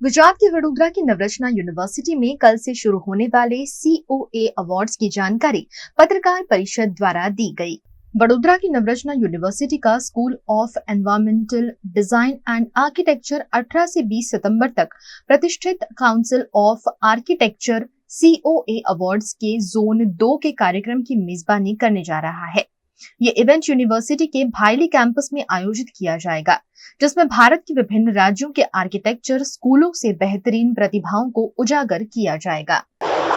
गुजरात के वडोदरा की नवरचना यूनिवर्सिटी में कल से शुरू होने वाले COA अवार्ड्स की जानकारी पत्रकार परिषद द्वारा दी गई। वडोदरा की नवरचना यूनिवर्सिटी का school of environmental design and architecture 18 से 20 सितंबर तक प्रतिष्ठित council of architecture COA awards के जोन 2 के कार्यक्रम की मेजबानी करने जा रहा है। ये इवेंट यूनिवर्सिटी के भायली कैंपस में आयोजित किया जाएगा, जिसमें भारत के विभिन्न राज्यों के आर्किटेक्चर स्कूलों से बेहतरीन प्रतिभाओं को उजागर किया जाएगा।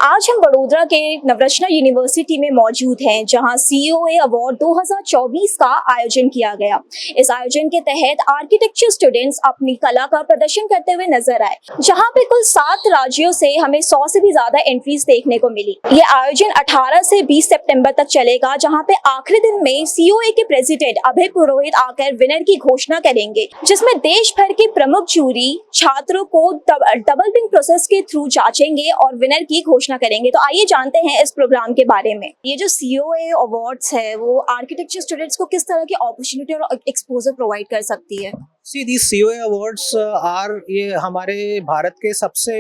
आज हम वडोदरा के नवरचना यूनिवर्सिटी में मौजूद हैं, जहां COA अवार्ड 2024 का आयोजन किया गया। इस आयोजन के तहत आर्किटेक्चर स्टूडेंट्स अपनी कला का प्रदर्शन करते हुए नजर आए, जहां पे कुल 7 राज्यों से हमें 100 से भी ज्यादा एंट्रीज देखने को मिली। ये आयोजन 18 से 20 सितंबर तक चलेगा, जहां पे आखिरी दिन में COA के प्रेसिडेंट अभय पुरोहित आकर विनर की घोषणा करेंगे, जिसमें देश भर के प्रमुख जूरी छात्रों को डबल बिंग प्रोसेस के थ्रू जांचेंगे और विनर की घोषणा करेंगे। तो आइए जानते हैं इस प्रोग्राम के बारे में। ये जो COA अवार्ड्स है वो आर्किटेक्चर स्टूडेंट्स को किस तरह की अपॉर्चुनिटी और एक्सपोजर प्रोवाइड कर सकती है? these COA awards ये हमारे भारत के सबसे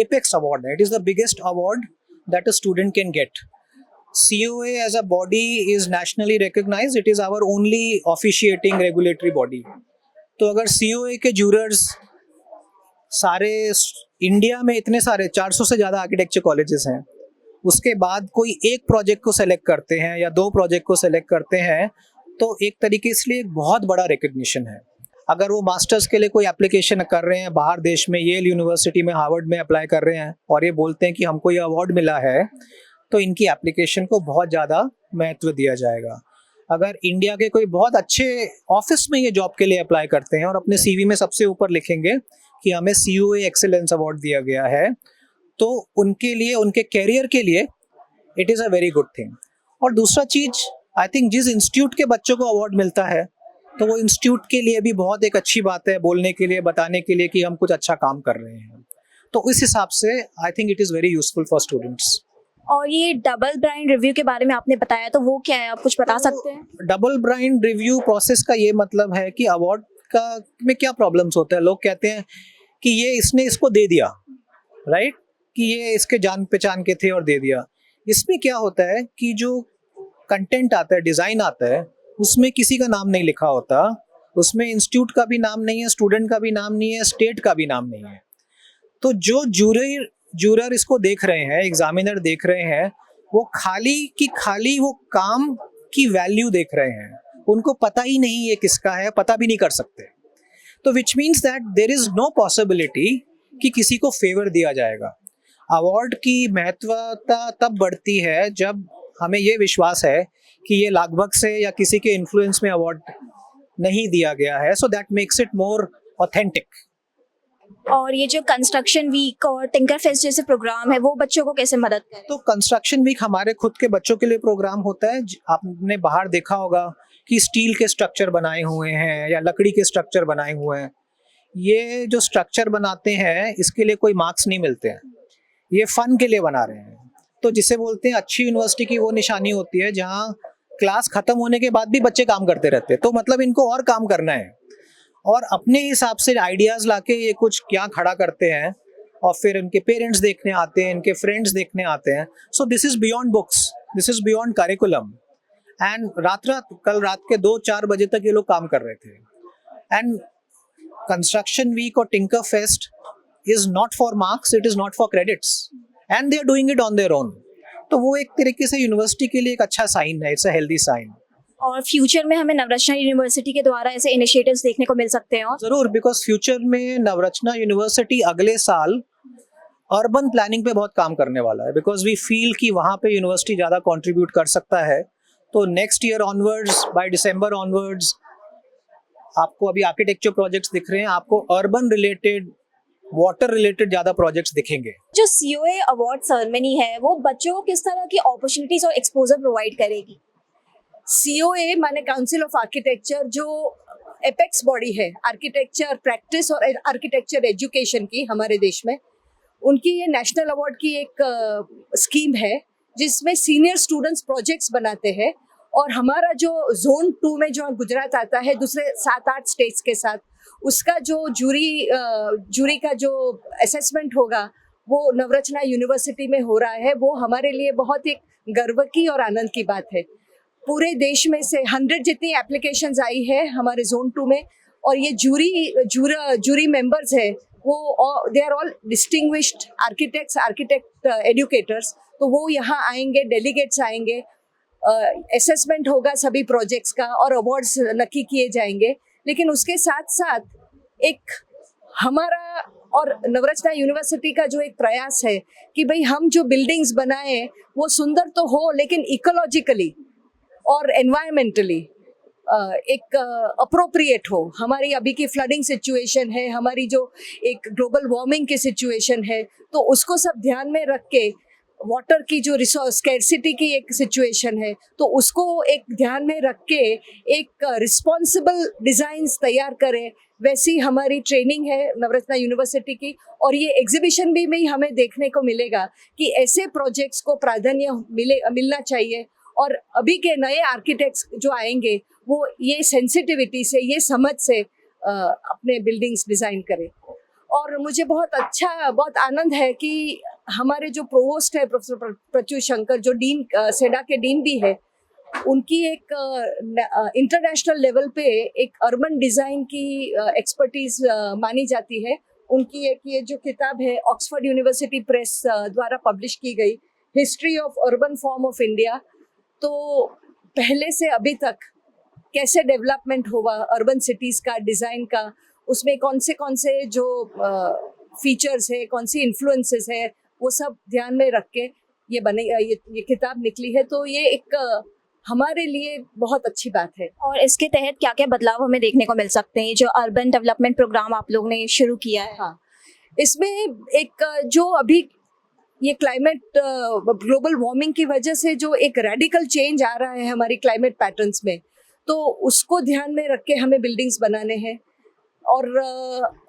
एपेक्स अवार्ड है। It is the biggest award that a student can get. COA as a body is nationally recognized. It is our only officiating regulatory body. तो अगर COA के जूरर्स सारे इंडिया में इतने सारे 400 से ज़्यादा आर्किटेक्चर कॉलेजेस हैं, उसके बाद कोई एक प्रोजेक्ट को सेलेक्ट करते हैं या 2 प्रोजेक्ट को सेलेक्ट करते हैं, तो एक तरीके से एक बहुत बड़ा रिकग्निशन है। अगर वो मास्टर्स के लिए कोई एप्लीकेशन कर रहे हैं बाहर देश में, येल यूनिवर्सिटी में, हार्वर्ड में अप्लाई कर रहे हैं और ये बोलते हैं कि हमको ये अवार्ड मिला है, तो इनकी एप्लीकेशन को बहुत ज़्यादा महत्व दिया जाएगा। अगर इंडिया के कोई बहुत अच्छे ऑफिस में ये जॉब के लिए अप्लाई करते हैं और अपने CV में सबसे ऊपर लिखेंगे कि हमें COA एक्सेलेंस अवार्ड दिया गया है, तो उनके लिए, उनके कैरियर के लिए it is a very good thing. और दूसरा चीज़, आई थिंक जिस इंस्टीट्यूट के बच्चों को अवार्ड मिलता है, तो वो इंस्टीट्यूट के लिए भी बहुत एक अच्छी बात है, बोलने के लिए, बताने के लिए कि हम कुछ अच्छा काम कर रहे हैं। तो इस हिसाब से I think it is very useful for students. और ये डबल ब्राइंड रिव्यू के बारे में आपने बताया, तो वो क्या है, आप कुछ बता सकते हैं? डबल ब्राइंड रिव्यू प्रोसेस का ये मतलब है कि अवार्ड का में क्या प्रॉब्लम्स होते हैं। लोग कहते हैं कि ये इसने इसको दे दिया, राइट, कि ये इसके जान पहचान के थे और दे दिया। इसमें क्या होता है कि जो कंटेंट आता है, डिज़ाइन आता है, उसमें किसी का नाम नहीं लिखा होता, उसमें इंस्टीट्यूट का भी नाम नहीं है, स्टूडेंट का भी नाम नहीं है, स्टेट का भी नाम नहीं है। तो जो जूरर इसको देख रहे हैं, एग्जामिनर देख रहे हैं, वो खाली वो काम की वैल्यू देख रहे हैं, उनको पता ही नहीं ये किसका है, पता भी नहीं कर सकते। तो which means that there is no possibility कि किसी को फेवर दिया जाएगा। अवार्ड की महत्वता तब बढ़ती है जब हमें ये विश्वास है कि ये लागभग से या किसी के इन्फ्लुएंस में अवार्ड नहीं दिया गया है, so that makes it more authentic. और ये जो कंस्ट्रक्शन वीक और टिंकर फेस्ट जैसे प्रोग्राम है, वो बच्चों को कैसे मदद करे? तो कंस्ट्रक्शन वीक हमारे खुद के बच्चों के लिए प्रोग्राम होता है। आपने बाहर देखा होगा कि स्टील के स्ट्रक्चर बनाए हुए हैं या लकड़ी के स्ट्रक्चर बनाए हुए हैं। ये जो स्ट्रक्चर बनाते हैं, इसके लिए कोई मार्क्स नहीं मिलते हैं, ये फन के लिए बना रहे हैं। तो जिसे बोलते हैं अच्छी यूनिवर्सिटी की वो निशानी होती है जहाँ क्लास खत्म होने के बाद भी बच्चे काम करते रहते हैं। तो मतलब इनको और काम करना है और अपने हिसाब से आइडियाज़ लाके ये कुछ क्या खड़ा करते हैं और फिर इनके पेरेंट्स देखने आते हैं, इनके फ्रेंड्स देखने आते हैं। So this is beyond books, this is beyond curriculum. And कल रात के 2-4 बजे तक ये लोग काम कर रहे थे। एंड कंस्ट्रक्शन वीक और tinker fest is not for marks, it is not for credits, and they are doing it on their own. तो वो एक तरीके से यूनिवर्सिटी के लिए एक अच्छा साइन है, इट्स अ हेल्दी साइन। और फ्यूचर में हमें नवरचना यूनिवर्सिटी के द्वारा ऐसे इनिशिएटिव्स देखने को मिल सकते हैं? और जरूर, बिकॉज फ्यूचर में नवरचना यूनिवर्सिटी अगले साल अर्बन प्लानिंग पे बहुत काम करने वाला है, बिकॉज वी फील कि वहाँ पे यूनिवर्सिटी ज़्यादा कंट्रीब्यूट कर सकता है। तो next year onwards, by December onwards, आपको अभी आर्किटेक्चर प्रोजेक्ट्स दिख रहे हैं, आपको अर्बन रिलेटेड, वाटर रिलेटेड ज़्यादा प्रोजेक्ट्स दिखेंगे। जो COA अवार्ड सेरेमनी है, वो बच्चों को किस तरह की अपॉर्चुनिटीज और एक्सपोजर प्रोवाइड करेगी? COA माने काउंसिल ऑफ आर्किटेक्चर, जो एपेक्स बॉडी है आर्किटेक्चर प्रैक्टिस और आर्किटेक्चर एजुकेशन की हमारे देश में, उनकी ये नेशनल अवार्ड की एक स्कीम है जिसमें सीनियर स्टूडेंट्स प्रोजेक्ट्स बनाते हैं। और हमारा जो जोन 2 में जो गुजरात आता है दूसरे 7-8 स्टेट्स के साथ, उसका जो जूरी का जो असेसमेंट होगा वो नवरत्ना यूनिवर्सिटी में हो रहा है। वो हमारे लिए बहुत एक गर्व की और आनंद की बात है। पूरे देश में से 100 जितनी एप्लीकेशंस आई है हमारे जोन 2 में, और ये जूरी मेंबर्स है वो they are all distinguished architect educators. तो वो यहाँ आएंगे, डेलीगेट्स आएंगे, असेसमेंट होगा सभी प्रोजेक्ट्स का और अवार्ड्स नक्की किए जाएंगे। लेकिन उसके साथ साथ एक हमारा और नवरत्ना यूनिवर्सिटी का जो एक प्रयास है कि भाई हम जो बिल्डिंग्स बनाए वो सुंदर तो हो लेकिन इकोलॉजिकली और एनवायरमेंटली एक अप्रोप्रिएट हो। हमारी अभी की फ्लडिंग सिचुएशन है, हमारी जो एक ग्लोबल वार्मिंग की सिचुएशन है, तो उसको सब ध्यान में रख के वाटर की जो रिसोर्स स्कैरसिटी की एक सिचुएशन है, तो उसको एक ध्यान में रख के एक रिस्पॉन्सिबल डिज़ाइंस तैयार करें। वैसी हमारी ट्रेनिंग है नवरत्ना यूनिवर्सिटी की, और ये एग्जीबिशन भी हमें देखने को मिलेगा कि ऐसे प्रोजेक्ट्स को प्राधान्य मिलना चाहिए। और अभी के नए आर्किटेक्ट्स जो आएंगे वो ये सेंसिटिविटी से, ये समझ से अपने बिल्डिंग्स डिज़ाइन करें। और मुझे बहुत आनंद है कि हमारे जो प्रोवोस्ट है प्रोफेसर प्रत्युष शंकर, जो डीन सेडा के डीन भी है, उनकी एक इंटरनेशनल लेवल पे एक अर्बन डिज़ाइन की एक्सपर्टीज मानी जाती है। उनकी एक ये जो किताब है ऑक्सफोर्ड यूनिवर्सिटी प्रेस द्वारा पब्लिश की गई, history of urban form of India. तो पहले से अभी तक कैसे डेवलपमेंट हुआ अर्बन सिटीज़ का, डिज़ाइन का, उसमें कौन से जो फीचर्स है, कौन सी इन्फ्लुएंसेस है, वो सब ध्यान में रख के ये किताब निकली है। तो ये एक हमारे लिए बहुत अच्छी बात है। और इसके तहत क्या क्या बदलाव हमें देखने को मिल सकते हैं, जो अर्बन डेवलपमेंट प्रोग्राम आप लोग ने शुरू किया है? हाँ, इसमें एक जो अभी ये क्लाइमेट ग्लोबल वार्मिंग की वजह से जो एक रेडिकल चेंज आ रहा है हमारी क्लाइमेट पैटर्न्स में, तो उसको ध्यान में रख के हमें बिल्डिंग्स बनाने हैं। और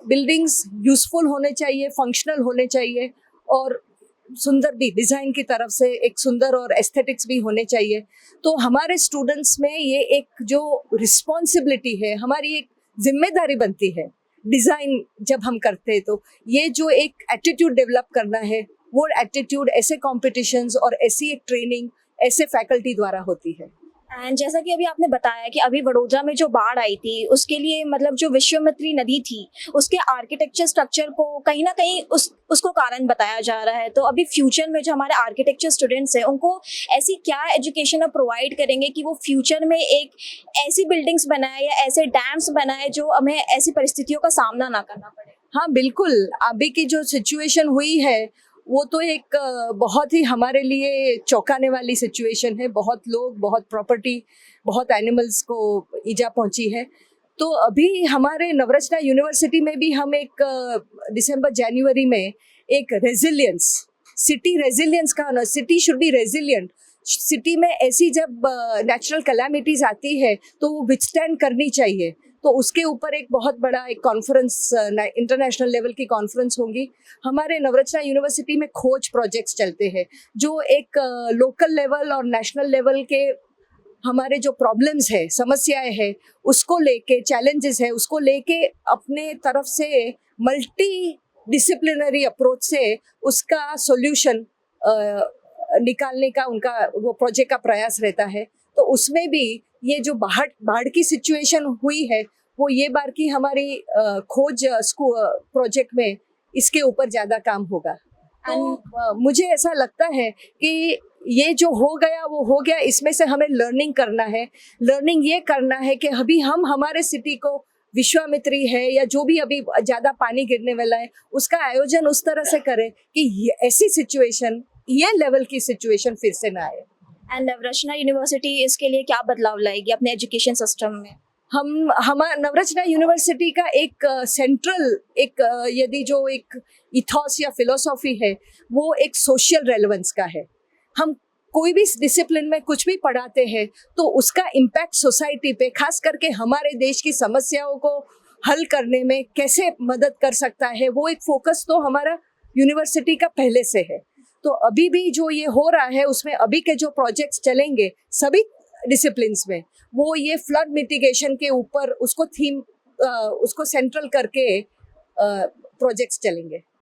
बिल्डिंग्स यूजफुल होने चाहिए, फंक्शनल होने चाहिए, और सुंदर भी डिज़ाइन की तरफ से एक सुंदर और एस्थेटिक्स भी होने चाहिए। तो हमारे स्टूडेंट्स में ये एक जो रिस्पॉन्सिबिलिटी है, हमारी एक जिम्मेदारी बनती है डिज़ाइन जब हम करते हैं, तो ये जो एक एटीट्यूड डेवलप करना है, वो एटीट्यूड ऐसे कॉम्पिटिशन्स और ऐसी एक ट्रेनिंग ऐसे फैकल्टी द्वारा होती है। एंड जैसा कि अभी आपने बताया कि अभी वडोदरा में जो बाढ़ आई थी उसके लिए मतलब जो विश्वामित्री नदी थी उसके आर्किटेक्चर स्ट्रक्चर को कहीं ना कहीं उसको कारण बताया जा रहा है। तो अभी फ्यूचर में जो हमारे आर्किटेक्चर स्टूडेंट्स हैं उनको ऐसी क्या एजुकेशन आप प्रोवाइड करेंगे कि वो फ्यूचर में एक ऐसी बिल्डिंग्स बनाए या ऐसे डैम्स बनाए जो हमें ऐसी परिस्थितियों का सामना ना करना पड़े? हाँ बिल्कुल, अभी की जो सिचुएशन हुई है वो तो एक बहुत ही हमारे लिए चौंकाने वाली सिचुएशन है। बहुत लोग, बहुत प्रॉपर्टी, बहुत एनिमल्स को ईजा पहुंची है। तो अभी हमारे नवरत्ना यूनिवर्सिटी में भी हम एक दिसंबर जनवरी में एक रेजिलियंस, सिटी रेजिलियंस का, city should be resilient. City में ऐसी जब नेचुरल कैलामिटीज आती है तो वो विथस्टैंड करनी चाहिए। तो उसके ऊपर एक बहुत बड़ा एक कॉन्फ्रेंस, इंटरनेशनल लेवल की कॉन्फ्रेंस होगी। हमारे नवरत्ना यूनिवर्सिटी में खोज प्रोजेक्ट्स चलते हैं जो एक लोकल लेवल और नेशनल लेवल के हमारे जो प्रॉब्लम्स है, समस्याएं हैं, उसको लेके, चैलेंजेस है, उसको लेके अपने तरफ से मल्टी डिसिप्लिनरी अप्रोच से उसका सॉल्यूशन निकालने का उनका वो प्रोजेक्ट का प्रयास रहता है। तो उसमें भी ये जो बाढ़ की सिचुएशन हुई है, वो ये बार की हमारी खोज प्रोजेक्ट में इसके ऊपर ज़्यादा काम होगा। तो मुझे ऐसा लगता है कि ये जो हो गया वो हो गया, इसमें से हमें लर्निंग करना है। लर्निंग ये करना है कि अभी हम हमारे सिटी को विश्वामित्री है या जो भी अभी ज़्यादा पानी गिरने वाला है उसका आयोजन उस तरह से करें कि ऐसी सिचुएशन, ये लेवल की सिचुएशन फिर से ना आए। एंड नवरत्ना यूनिवर्सिटी इसके लिए क्या बदलाव लाएगी अपने एजुकेशन सिस्टम में? हमारा नवरत्ना यूनिवर्सिटी का एक सेंट्रल एक यदि जो एक इथॉस या फिलोसॉफी है वो एक सोशल रेलेवेंस का है। हम कोई भी डिसिप्लिन में कुछ भी पढ़ाते हैं तो उसका इम्पैक्ट सोसाइटी पे, खास करके हमारे देश की समस्याओं को हल करने में कैसे मदद कर सकता है, वो एक फोकस तो हमारा यूनिवर्सिटी का पहले से है। तो अभी भी जो ये हो रहा है उसमें अभी के जो प्रोजेक्ट्स चलेंगे सभी डिसिप्लिन्स में, वो ये फ्लड मिटिगेशन के ऊपर उसको थीम उसको सेंट्रल करके प्रोजेक्ट्स चलेंगे।